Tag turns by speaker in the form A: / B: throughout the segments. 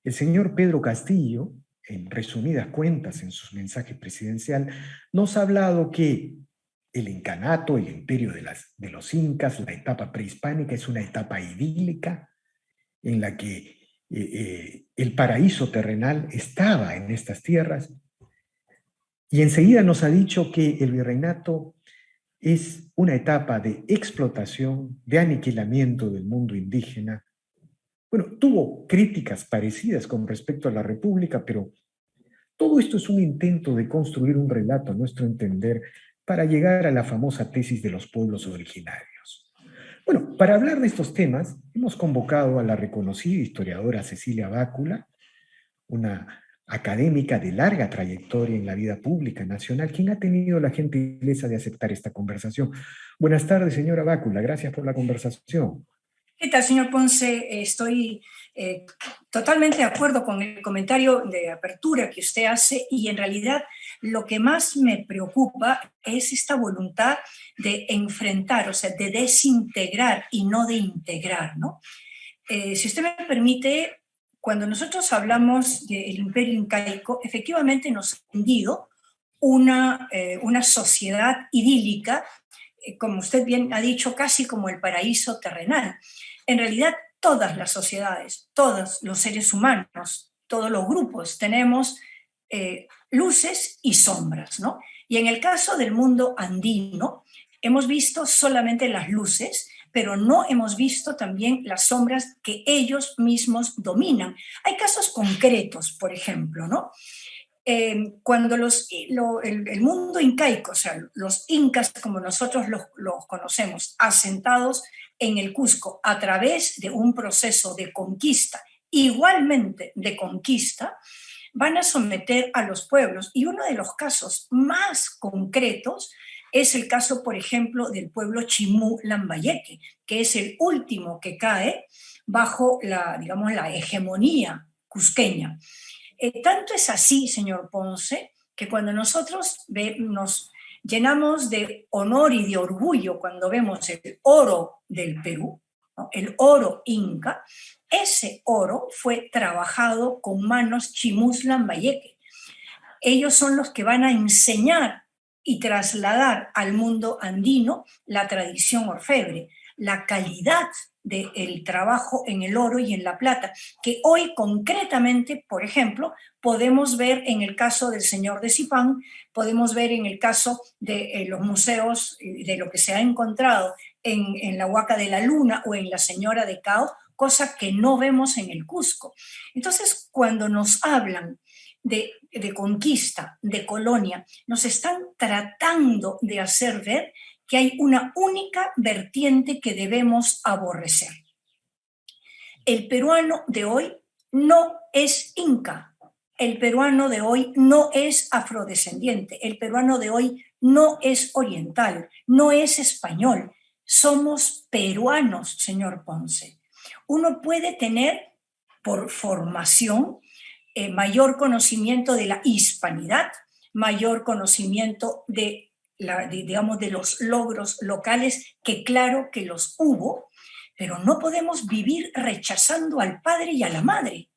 A: El señor Pedro Castillo, en resumidas cuentas en su mensaje presidencial, nos ha hablado que el incanato, el imperio de los incas, la etapa prehispánica es una etapa idílica en la que el paraíso terrenal estaba en estas tierras, y enseguida nos ha dicho que el virreinato es una etapa de explotación, de aniquilamiento del mundo indígena. Bueno, tuvo críticas parecidas con respecto a la República, pero todo esto es un intento de construir un relato, a nuestro entender, para llegar a la famosa tesis de los pueblos originarios. Bueno, para hablar de estos temas, hemos convocado a la reconocida historiadora Cecilia Bácula, una académica de larga trayectoria en la vida pública nacional, quien ha tenido la gentileza de aceptar esta conversación. Buenas tardes, señora Bácula, gracias por la conversación.
B: ¿Qué tal, señor Ponce? Estoy totalmente de acuerdo con el comentario de apertura que usted hace, y en realidad lo que más me preocupa es esta voluntad de enfrentar, o sea, de desintegrar y no de integrar, ¿no? Si usted me permite, cuando nosotros hablamos del imperio incaico, efectivamente nos ha vendido una sociedad idílica, como usted bien ha dicho, casi como el paraíso terrenal. En realidad, todas las sociedades, todos los seres humanos, todos los grupos, tenemos luces y sombras, ¿no? Y en el caso del mundo andino, hemos visto solamente las luces, pero no hemos visto también las sombras que ellos mismos dominan. Hay casos concretos, por ejemplo, ¿no? Cuando el mundo incaico, o sea, los incas como nosotros los conocemos, asentados en el Cusco a través de un proceso de conquista, igualmente de conquista, van a someter a los pueblos. Y uno de los casos más concretos es el caso, por ejemplo, del pueblo Chimú Lambayeque, que es el último que cae bajo digamos, la hegemonía cusqueña. Tanto es así, señor Ponce, que cuando nosotros nos llenamos de honor y de orgullo cuando vemos el oro del Perú, ¿no? El oro inca, ese oro fue trabajado con manos chimús lambayeque. Ellos son los que van a enseñar y trasladar al mundo andino la tradición orfebre, la calidad del trabajo en el oro y en la plata, que hoy concretamente, por ejemplo, podemos ver en el caso del Señor de Zipán, podemos ver en el caso de los museos, de lo que se ha encontrado en la Huaca de la Luna o en la Señora de Cao, cosa que no vemos en el Cusco. Entonces, cuando nos hablan de conquista, de colonia, nos están tratando de hacer ver que hay una única vertiente que debemos aborrecer. El peruano de hoy no es inca, el peruano de hoy no es afrodescendiente, el peruano de hoy no es oriental, no es español. Somos peruanos, señor Ponce. Uno puede tener por formación mayor conocimiento de la hispanidad, mayor conocimiento digamos, de los logros locales, que claro que los hubo, pero no podemos vivir rechazando al padre y a la madre.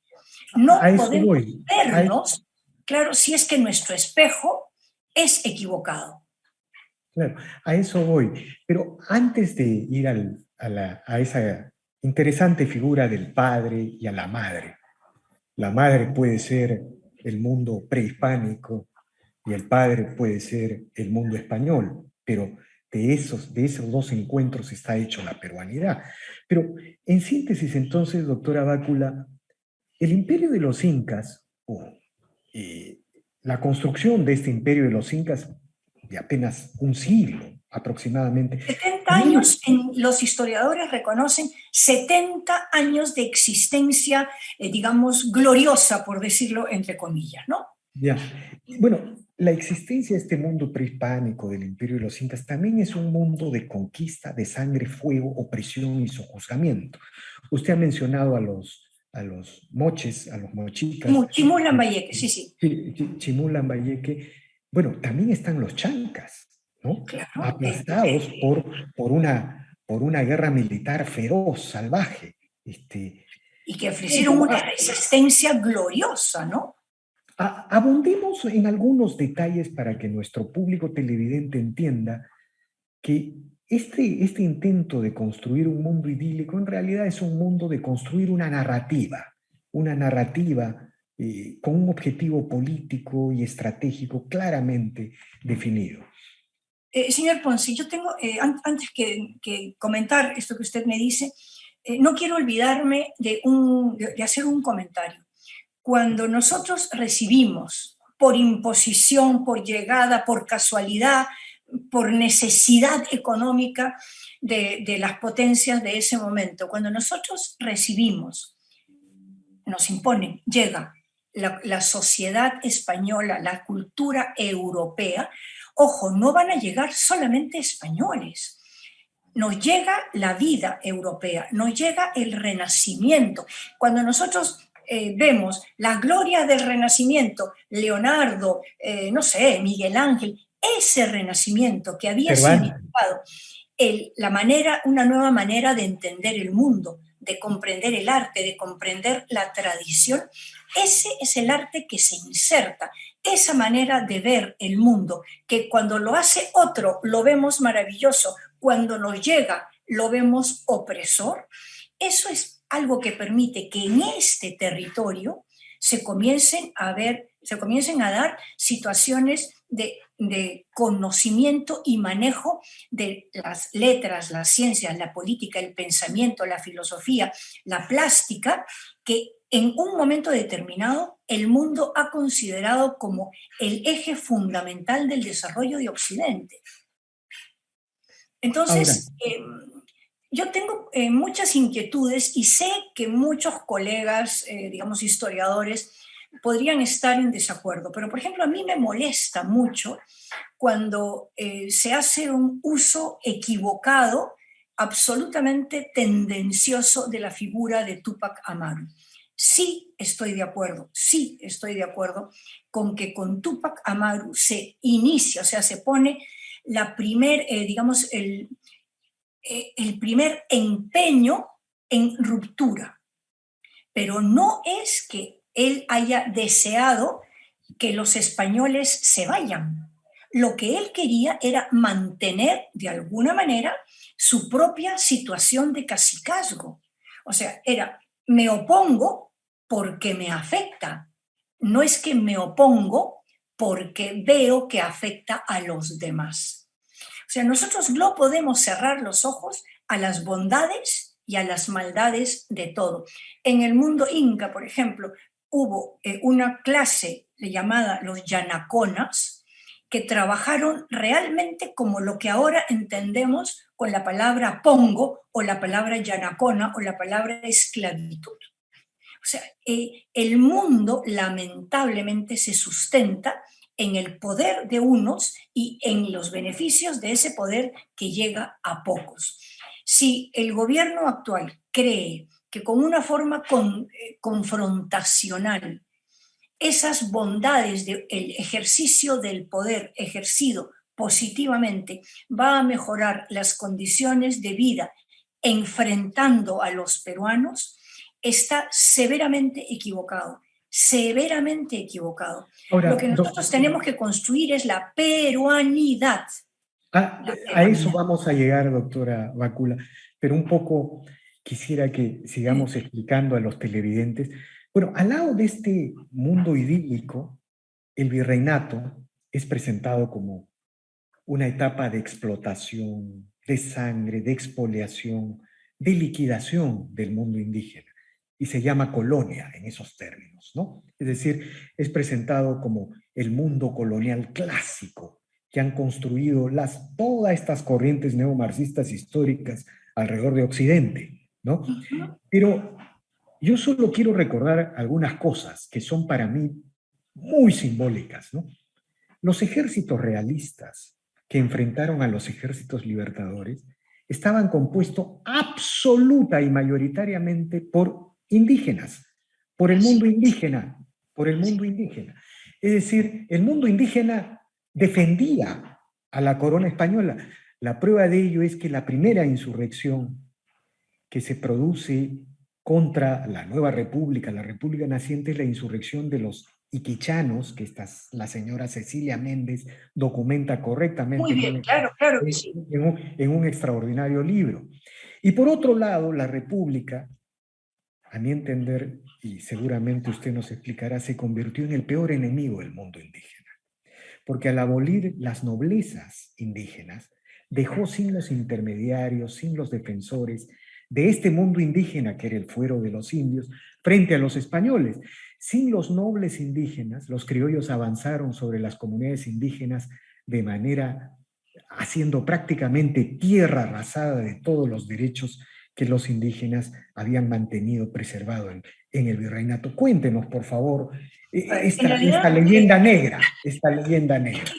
B: No podemos vernos, claro, si es que nuestro espejo es equivocado.
A: Claro, a eso voy. Pero antes de ir a esa interesante figura del padre y a la madre puede ser el mundo prehispánico y el padre puede ser el mundo español, pero de esos dos encuentros está hecho la peruanidad. Pero en síntesis entonces, doctora Bácula, el imperio de los incas, la construcción de este imperio de los incas de apenas un siglo aproximadamente.
B: 70 años, los historiadores reconocen 70 años de existencia, digamos, gloriosa, por decirlo entre comillas, ¿no?
A: Ya. Bueno, la existencia de este mundo prehispánico del imperio de los incas también es un mundo de conquista, de sangre, fuego, opresión y sojuzgamiento. Usted ha mencionado a los moches, a los mochicas.
B: Chimú Lambayeque, sí, sí.
A: Chimú Lambayeque. Bueno, también están los chancas, ¿no?
B: Claro.
A: Aplastados por una guerra militar feroz, salvaje.
B: y que ofrecieron una resistencia gloriosa, ¿no?
A: Abundemos en algunos detalles para que nuestro público televidente entienda que este intento de construir un mundo idílico en realidad es un mundo de construir una narrativa con un objetivo político y estratégico claramente definido.
B: Señor Ponce, yo tengo, antes que comentar esto que usted me dice, no quiero olvidarme de hacer un comentario. Cuando nosotros recibimos por imposición, por llegada, por casualidad, por necesidad económica de las potencias de ese momento, cuando nosotros recibimos, nos imponen, llega la sociedad española, la cultura europea, ojo, no van a llegar solamente españoles. Nos llega la vida europea, nos llega el Renacimiento. Cuando nosotros vemos la gloria del Renacimiento, Leonardo, no sé, Miguel Ángel, ese Renacimiento que había significado una nueva manera de entender el mundo, de comprender el arte, de comprender la tradición, ese es el arte que se inserta, esa manera de ver el mundo, que cuando lo hace otro lo vemos maravilloso, cuando nos llega lo vemos opresor. Eso es algo que permite que en este territorio se comiencen a dar situaciones de conocimiento y manejo de las letras, las ciencias, la política, el pensamiento, la filosofía, la plástica, que en un momento determinado el mundo ha considerado como el eje fundamental del desarrollo de Occidente. Entonces, yo tengo muchas inquietudes y sé que muchos colegas, digamos, historiadores, podrían estar en desacuerdo, pero por ejemplo a mí me molesta mucho cuando se hace un uso equivocado, absolutamente tendencioso de la figura de Túpac Amaru. Sí estoy de acuerdo con que con Túpac Amaru se inicia, o sea, se pone digamos, el primer empeño en ruptura, pero no es que él haya deseado que los españoles se vayan. Lo que él quería era mantener de alguna manera su propia situación de cacicazgo. O sea, me opongo porque me afecta. No es que me opongo porque veo que afecta a los demás. O sea, nosotros no podemos cerrar los ojos a las bondades y a las maldades de todo. En el mundo inca, por ejemplo, hubo una clase llamada los yanaconas que trabajaron realmente como lo que ahora entendemos con la palabra pongo o la palabra yanacona o la palabra esclavitud. O sea, el mundo lamentablemente se sustenta en el poder de unos y en los beneficios de ese poder que llega a pocos. Si el gobierno actual cree que con una forma confrontacional esas bondades del ejercicio del poder ejercido positivamente va a mejorar las condiciones de vida enfrentando a los peruanos, está severamente equivocado. Ahora, lo que nosotros tenemos que construir es la peruanidad.
A: A eso vamos a llegar, doctora Bácula, pero un poco quisiera que sigamos explicando a los televidentes. Bueno, al lado de este mundo idílico, el virreinato es presentado como una etapa de explotación, de sangre, de expoliación, de liquidación del mundo indígena. Y se llama colonia en esos términos, ¿no? Es decir, es presentado como el mundo colonial clásico que han construido todas estas corrientes neomarxistas históricas alrededor de Occidente, ¿no? Pero yo solo quiero recordar algunas cosas que son para mí muy simbólicas, ¿no? Los ejércitos realistas que enfrentaron a los ejércitos libertadores estaban compuestos absoluta y mayoritariamente por indígenas, por el mundo indígena, Es decir, el mundo indígena defendía a la corona española. La prueba de ello es que la primera insurrección que se produce contra la nueva república, la república naciente, es la insurrección de los iquichanos, que la señora Cecilia Méndez documenta correctamente
B: Muy bien, claro, claro que sí.
A: en un extraordinario libro. Y por otro lado, la república, a mi entender, y seguramente usted nos explicará, se convirtió en el peor enemigo del mundo indígena, porque al abolir las noblezas indígenas, dejó sin los intermediarios, sin los defensores de este mundo indígena que era el fuero de los indios, frente a los españoles. Sin los nobles indígenas, los criollos avanzaron sobre las comunidades indígenas de manera haciendo prácticamente tierra arrasada de todos los derechos que los indígenas habían mantenido preservado en el virreinato. Cuéntenos, por favor,
B: En realidad,
A: esta leyenda negra, esta leyenda negra.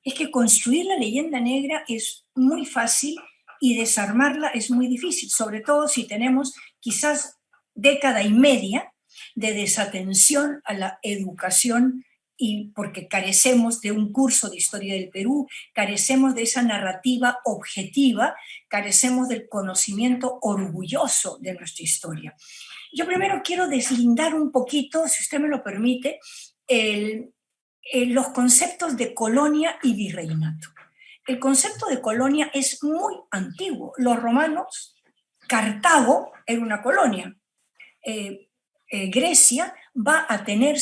B: es que construir la leyenda negra es muy fácil y desarmarla es muy difícil, sobre todo si tenemos quizás década y media de desatención a la educación y porque carecemos de un curso de historia del Perú, carecemos de esa narrativa objetiva, carecemos del conocimiento orgulloso de nuestra historia. Yo primero quiero deslindar un poquito, si usted me lo permite, los conceptos de colonia y virreinato. El concepto de colonia es muy antiguo. Los romanos, Cartago era una colonia. Grecia va a tener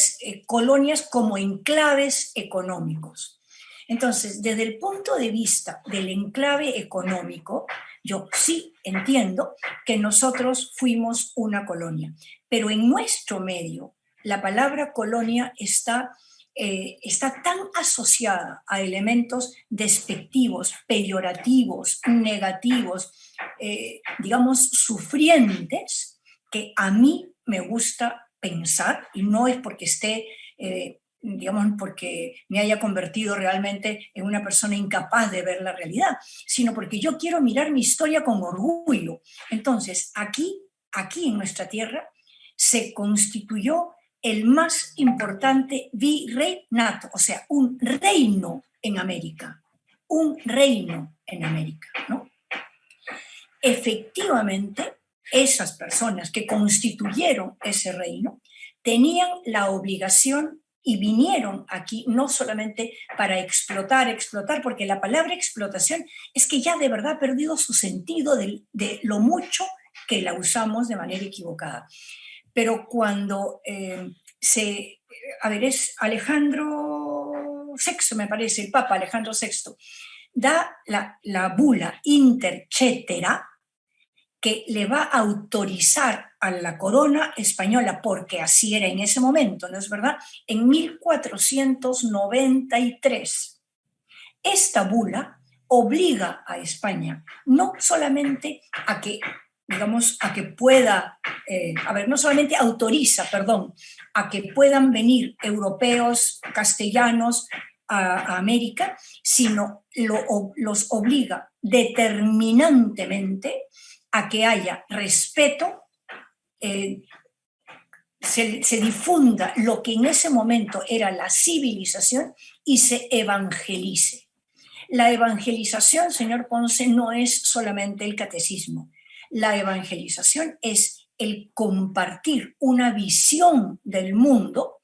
B: colonias como enclaves económicos. Entonces, desde el punto de vista del enclave económico, yo sí entiendo que nosotros fuimos una colonia, pero en nuestro medio la palabra colonia está tan asociada a elementos despectivos, peyorativos, negativos, digamos, sufrientes, que a mí me gusta pensar, y no es porque esté, digamos, porque me haya convertido realmente en una persona incapaz de ver la realidad, sino porque yo quiero mirar mi historia con orgullo. Entonces, aquí en nuestra tierra, se constituyó el más importante virreinato, o sea, un reino en América, ¿no? Efectivamente, esas personas que constituyeron ese reino tenían la obligación y vinieron aquí no solamente para explotar, porque la palabra explotación es que ya de verdad ha perdido su sentido de lo mucho que la usamos de manera equivocada. Pero cuando es Alejandro VI, me parece, el Papa Alejandro VI, da la bula Inter Cetera, que le va a autorizar a la corona española, porque así era en ese momento, ¿no es verdad?, en 1493. Esta bula obliga a España no solamente a que, digamos, a que pueda, no solamente autoriza, perdón, a que puedan venir europeos, castellanos a América, sino los obliga determinantemente a que haya respeto, se difunda lo que en ese momento era la civilización y se evangelice. La evangelización, señor Ponce, no es solamente el catecismo. La evangelización es el compartir una visión del mundo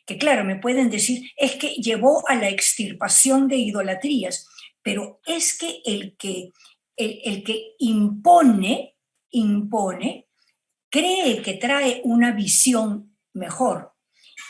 B: que, claro, me pueden decir, es que llevó a la extirpación de idolatrías, pero es que el que impone, cree que trae una visión mejor,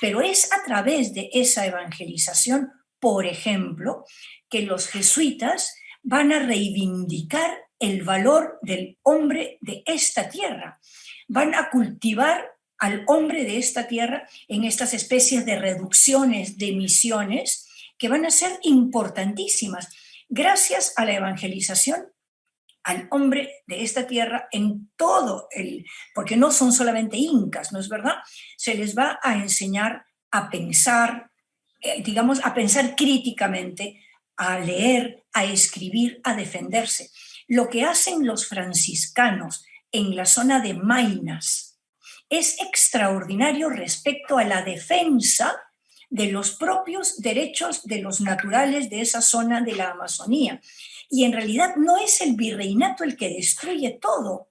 B: pero es a través de esa evangelización, por ejemplo, que los jesuitas van a reivindicar el valor del hombre de esta tierra, van a cultivar al hombre de esta tierra en estas especies de reducciones, de misiones, que van a ser importantísimas. Gracias a la evangelización, al hombre de esta tierra en todo porque no son solamente incas, ¿no es verdad? Se les va a enseñar a pensar, digamos, a pensar críticamente, a leer, a escribir, a defenderse. Lo que hacen los franciscanos en la zona de Maynas es extraordinario respecto a la defensa de los propios derechos de los naturales de esa zona de la Amazonía. Y en realidad no es el virreinato el que destruye todo.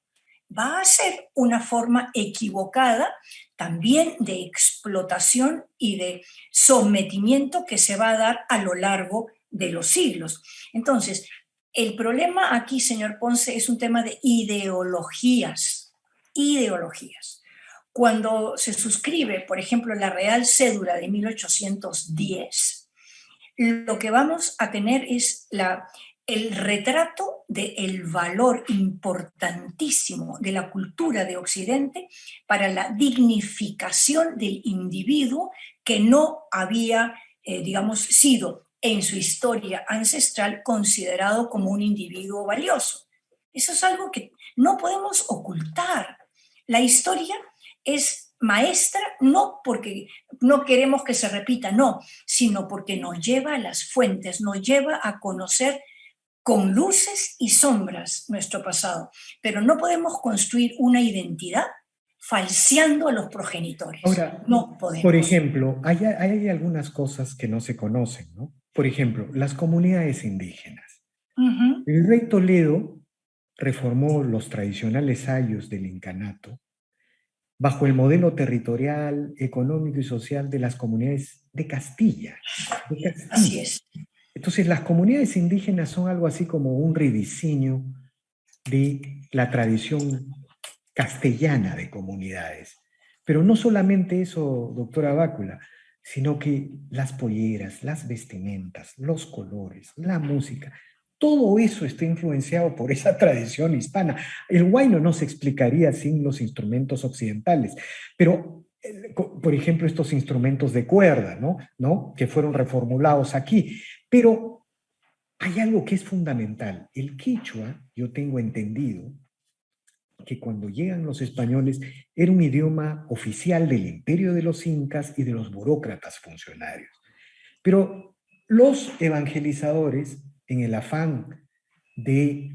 B: va a ser una forma equivocada también de explotación y de sometimiento que se va a dar a lo largo de los siglos. Entonces, el problema aquí, señor Ponce, es un tema de ideologías, ideologías. Cuando se suscribe, por ejemplo, la Real Cédula de 1810, lo que vamos a tener es el retrato del valor importantísimo de la cultura de Occidente para la dignificación del individuo que no había, digamos, sido en su historia ancestral considerado como un individuo valioso. Eso es algo que no podemos ocultar. La historia es maestra no porque no queremos que se repita, no, sino porque nos lleva a las fuentes, nos lleva a conocer con luces y sombras nuestro pasado, pero no podemos construir una identidad falseando a los progenitores.
A: Ahora,
B: No
A: por
B: podemos.
A: ejemplo, hay algunas cosas que no se conocen, ¿no? Por ejemplo, las comunidades indígenas.
B: Ujú,
A: El rey Toledo reformó los tradicionales ayos del incanato bajo el modelo territorial, económico y social de las comunidades de Castilla. De
B: así
A: Castilla.
B: es.
A: Entonces, las comunidades indígenas son algo así como un rediseño de la tradición castellana de comunidades. Pero no solamente eso, doctora Bácula, sino que las polleras, las vestimentas, los colores, la música, todo eso está influenciado por esa tradición hispana. El huayno no se explicaría sin los instrumentos occidentales, pero, por ejemplo, estos instrumentos de cuerda, ¿no? Que fueron reformulados aquí. Pero hay algo que es fundamental. El quechua, yo tengo entendido, que cuando llegan los españoles era un idioma oficial del imperio de los incas y de los burócratas funcionarios. Pero los evangelizadores, en el afán de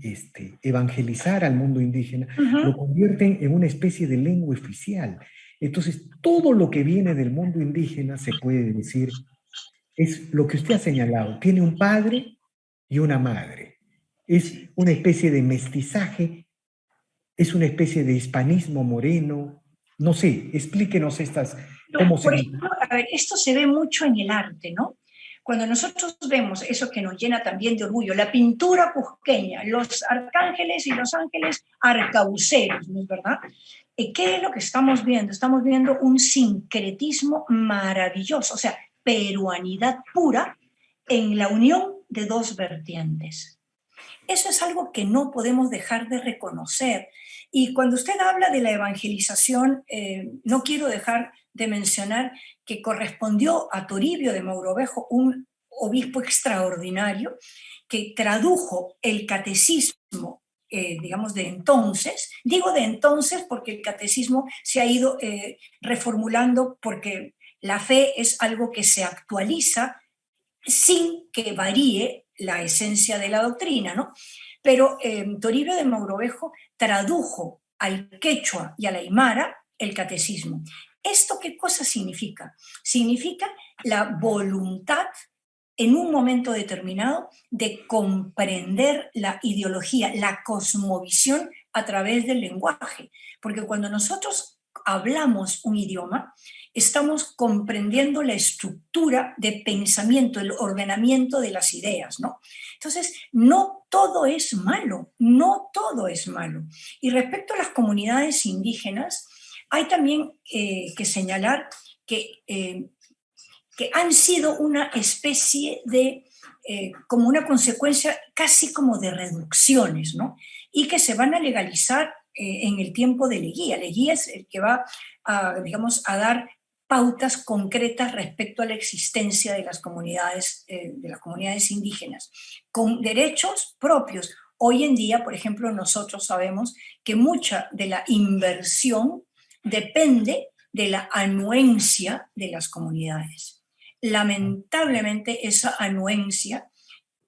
A: evangelizar al mundo indígena, lo
B: Ujú.
A: convierten en una especie de lengua oficial. Entonces, todo lo que viene del mundo indígena, se puede decir, es lo que usted ha señalado. Tiene un padre y una madre. Es
B: Sí.
A: una especie de mestizaje, es una especie de hispanismo moreno. No sé, explíquenos estas, cómo se...
B: Por ejemplo, a ver, esto se ve mucho en el arte, ¿no? Cuando nosotros vemos eso que nos llena también de orgullo, la pintura cusqueña, los arcángeles y los ángeles arcabuceros, ¿no es verdad? ¿Qué es lo que estamos viendo? Estamos viendo un sincretismo maravilloso, o sea, peruanidad pura en la unión de dos vertientes. Eso es algo que no podemos dejar de reconocer. Y cuando usted habla de la evangelización, no quiero dejar de mencionar que correspondió a Toribio de Mogrovejo, un obispo extraordinario, que tradujo el catecismo, digamos, de entonces. Digo de entonces porque el catecismo se ha ido reformulando porque la fe es algo que se actualiza sin que varíe la esencia de la doctrina, ¿no? Pero Toribio de Mogrovejo tradujo al quechua y al aymara el catecismo. ¿Esto qué cosa significa? Significa la voluntad en un momento determinado de comprender la ideología, la cosmovisión a través del lenguaje. Porque cuando nosotros hablamos un idioma, estamos comprendiendo la estructura de pensamiento, el ordenamiento de las ideas, ¿no? Entonces, no todo es malo, no todo es malo. Y respecto a las comunidades indígenas, hay también que señalar que han sido una especie de, como una consecuencia casi como de reducciones, ¿no? Y que se van a legalizar en el tiempo de Leguía. Leguía es el que va a, digamos, a dar pautas concretas respecto a la existencia de las comunidades indígenas, con derechos propios. Hoy en día, por ejemplo, nosotros sabemos que mucha de la inversión depende de la anuencia de las comunidades. Lamentablemente, esa anuencia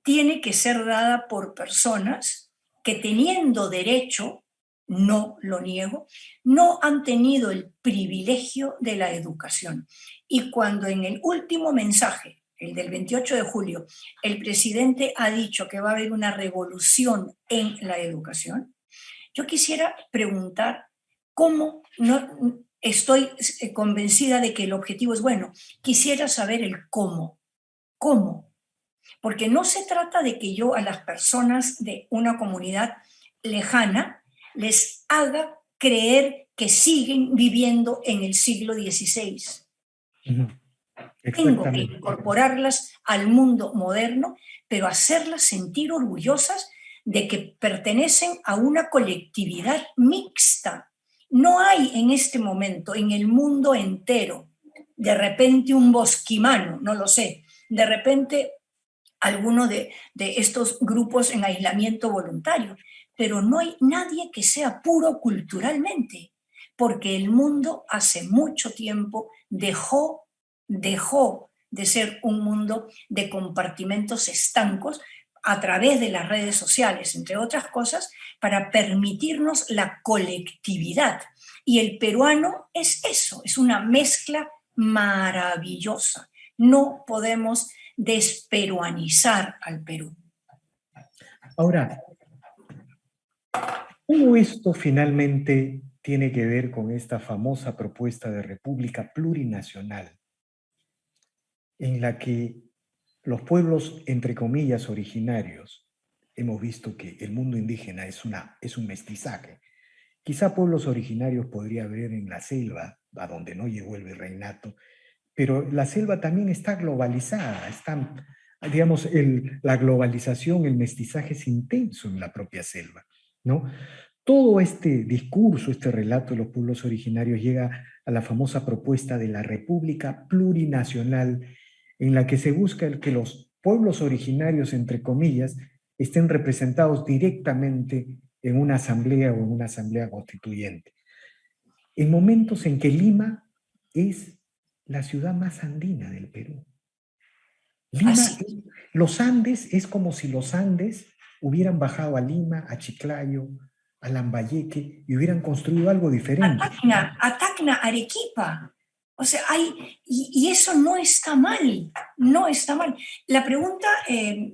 B: tiene que ser dada por personas que, teniendo derecho, no lo niego, no han tenido el privilegio de la educación. Y cuando en el último mensaje, el del 28 de julio, el presidente ha dicho que va a haber una revolución en la educación, Yo quisiera preguntar cómo, no estoy convencida de que el objetivo es bueno, quisiera saber el cómo. ¿Cómo? Porque no se trata de que yo a las personas de una comunidad lejana les haga creer que siguen viviendo en el siglo XVI.
A: Ujú.
B: Tengo que
A: Exactamente.
B: incorporarlas al mundo moderno, pero hacerlas sentir orgullosas de que pertenecen a una colectividad mixta. No hay en este momento en el mundo entero de repente un bosquimano, no lo sé, de repente alguno de estos grupos en aislamiento voluntario, pero no hay nadie que sea puro culturalmente, porque el mundo hace mucho tiempo dejó de ser un mundo de compartimentos estancos a través de las redes sociales, entre otras cosas, para permitirnos la colectividad. Y el peruano es eso, es una mezcla maravillosa. No podemos desperuanizar al Perú.
A: Ahora, todo esto finalmente tiene que ver con esta famosa propuesta de república plurinacional, en la que los pueblos, entre comillas, originarios, hemos visto que el mundo indígena es un mestizaje. Quizá pueblos originarios podría haber en la selva, a donde no llegó el virreinato, pero la selva también está globalizada, digamos, la globalización, el mestizaje es intenso en la propia selva, ¿no? Todo este discurso, este relato de los pueblos originarios llega a la famosa propuesta de la República Plurinacional, en la que se busca el que los pueblos originarios, entre comillas, estén representados directamente en una asamblea o en una asamblea constituyente. En momentos en que Lima es la ciudad más andina del Perú. Lima,
B: Así.
A: los Andes, es como si los Andes hubieran bajado a Lima, a Chiclayo, a Lambayeque y hubieran construido algo diferente.
B: A Tacna, Arequipa. O sea, y eso no está mal, no está mal. La pregunta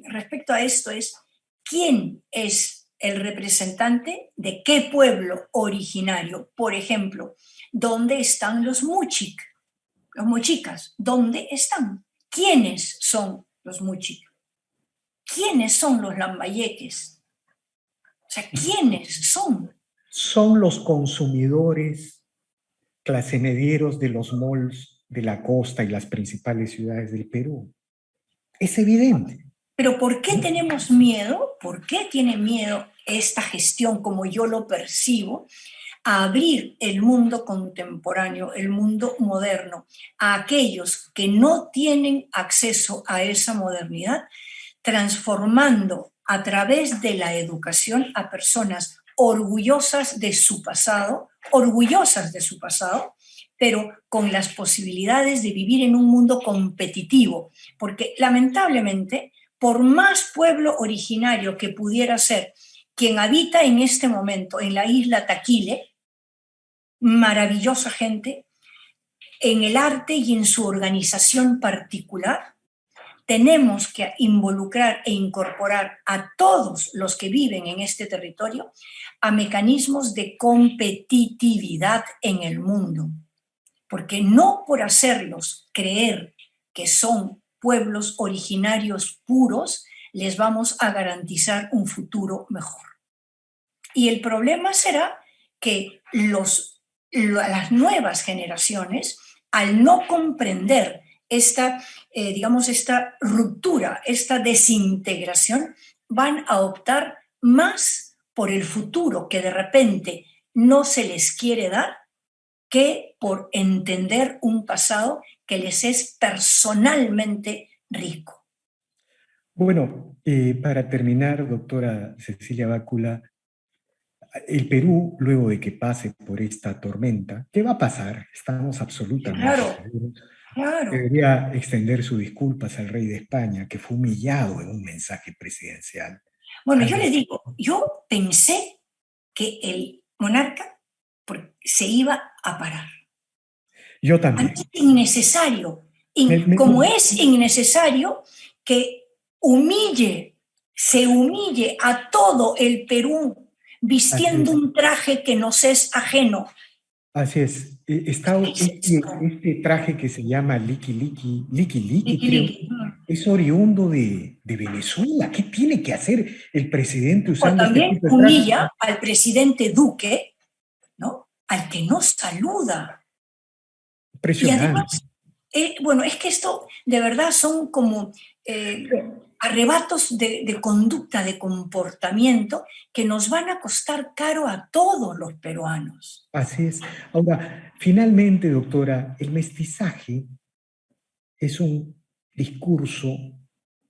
B: respecto a esto es, ¿quién es el representante de qué pueblo originario? Por ejemplo, ¿dónde están los Muchic? Los Muchicas, ¿dónde están? ¿Quiénes son los Muchic? ¿Quiénes son los Lambayeques? O sea, ¿quiénes son?
A: Son los consumidores clase medieros de los malls de la costa y las principales ciudades del Perú. Es evidente.
B: Pero ¿por qué tenemos miedo? ¿Por qué tiene miedo esta gestión, como yo lo percibo, a abrir el mundo contemporáneo, el mundo moderno, a aquellos que no tienen acceso a esa modernidad, transformando a través de la educación a personas orgullosas de su pasado, pero con las posibilidades de vivir en un mundo competitivo? Porque lamentablemente, por más pueblo originario que pudiera ser quien habita en este momento en la isla Taquile, maravillosa gente, en el arte y en su organización particular, tenemos que involucrar e incorporar a todos los que viven en este territorio a mecanismos de competitividad en el mundo, porque no por hacerlos creer que son pueblos originarios puros, les vamos a garantizar un futuro mejor. Y el problema será que las nuevas generaciones, al no comprender esta ruptura, esta desintegración, van a optar más por el futuro que de repente no se les quiere dar que por entender un pasado que les es personalmente rico.
A: Bueno, para terminar, doctora Cecilia Bácula, el Perú, luego de que pase por esta tormenta, ¿qué va a pasar? Estamos absolutamente
B: Claro,
A: seguros.
B: claro.
A: Debería extender sus disculpas al rey de España, que fue humillado en un mensaje presidencial.
B: Bueno, yo
A: Algo
B: le digo, yo pensé que el monarca se iba a parar.
A: yo
B: A mí
A: también.
B: es innecesario,
A: Me- me-
B: como es innecesario que se humille a todo el Perú vistiendo un traje que nos es ajeno.
A: Así es. Está este traje que se llama Liki Liki, creo, es oriundo de Venezuela. ¿Qué tiene que hacer el presidente
B: O
A: usando este
B: también
A: tipo de traje?
B: humilla al presidente Duque, ¿no? Al que no saluda. Y
A: Impresionante.
B: además, bueno, es que esto de verdad son como arrebatos de conducta, de comportamiento que nos van a costar caro a todos los peruanos.
A: Así es. Ahora, finalmente, doctora, el mestizaje es un discurso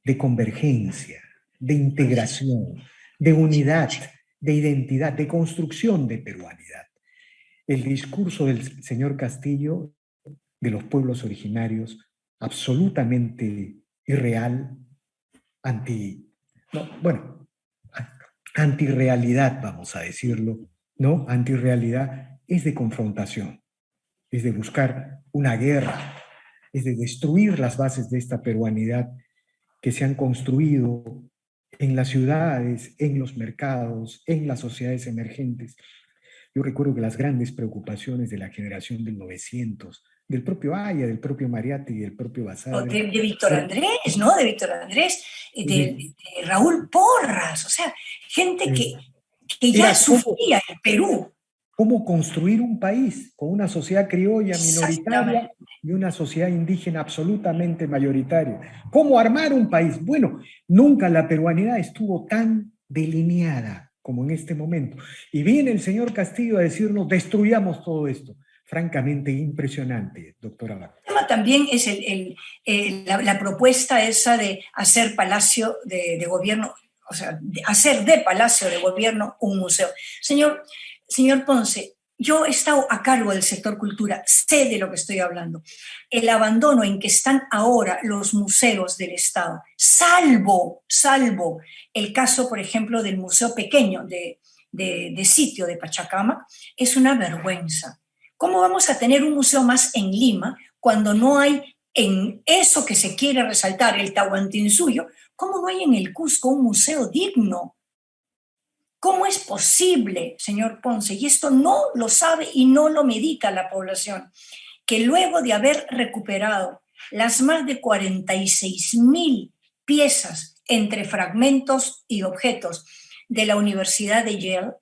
A: de convergencia, de integración, de unidad, de identidad, de construcción de peruanidad. El discurso del señor Castillo de los pueblos originarios, absolutamente irreal, bueno, antirrealidad, vamos a decirlo, ¿no? Antirrealidad es de confrontación, es de buscar una guerra, es de destruir las bases de esta peruanidad que se han construido en las ciudades, en los mercados, en las sociedades emergentes. Yo recuerdo que las grandes preocupaciones de la generación del 900, del propio Aya, del propio Mariátegui, del propio Basadre.
B: De Víctor Andrés, ¿no? De Víctor Andrés, de Raúl Porras, o sea, gente que ya sufría el Perú.
A: ¿Cómo construir un país con una sociedad criolla minoritaria
B: Exactamente.
A: y una sociedad indígena absolutamente mayoritaria? ¿Cómo armar un país? Bueno, nunca la peruanidad estuvo tan delineada como en este momento. Y viene el señor Castillo a decirnos, destruyamos todo esto. Francamente impresionante, doctora Vaca.
B: El tema también es la propuesta esa de hacer Palacio de Gobierno, o sea, hacer de Palacio de Gobierno un museo. Señor Ponce, yo he estado a cargo del sector cultura, sé de lo que estoy hablando. El abandono en que están ahora los museos del Estado, salvo el caso, por ejemplo, del Museo Pequeño de Sitio de Pachacama, es una vergüenza. ¿Cómo vamos a tener un museo más en Lima cuando no hay en eso que se quiere resaltar, el Tahuantinsuyo? ¿Cómo no hay en el Cusco un museo digno? ¿Cómo es posible, señor Ponce? Y esto no lo sabe y no lo medita la población, que luego de haber recuperado las más de 46.000 piezas entre fragmentos y objetos de la Universidad de Yale,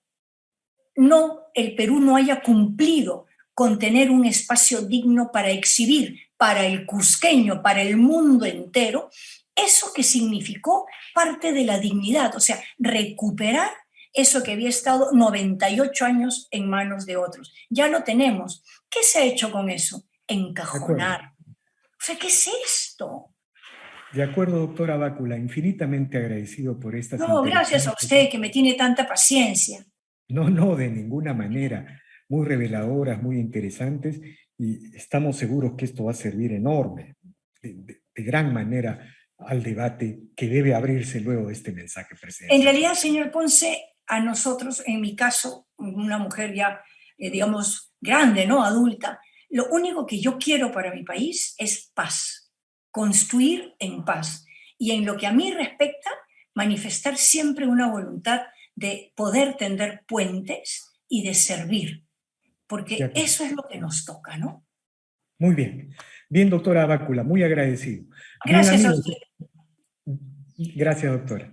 B: el Perú no haya cumplido con tener un espacio digno para exhibir para el cusqueño, para el mundo entero, eso que significó parte de la dignidad, o sea, recuperar eso que había estado 98 años en manos de otros. Ya lo tenemos. ¿Qué se ha hecho con eso? Encajonar. O sea, ¿qué es esto?
A: De acuerdo, doctora Bácula, infinitamente agradecido por estas
B: No, gracias a usted que me tiene tanta paciencia.
A: No, de ninguna manera. Muy reveladoras, muy interesantes, y estamos seguros que esto va a servir enorme, de gran manera al debate que debe abrirse luego de este mensaje presidencial.
B: En realidad, señor Ponce, a nosotros, en mi caso, una mujer ya, digamos, grande, ¿no? Adulta, lo único que yo quiero para mi país es paz, construir en paz. Y en lo que a mí respecta, manifestar siempre una voluntad de poder tender puentes y de servir, porque eso es lo que nos toca, ¿no?
A: Muy bien. Bien, doctora Bácula, muy agradecido. Bien,
B: Gracias a
A: amigos.
B: usted.
A: Gracias, doctora.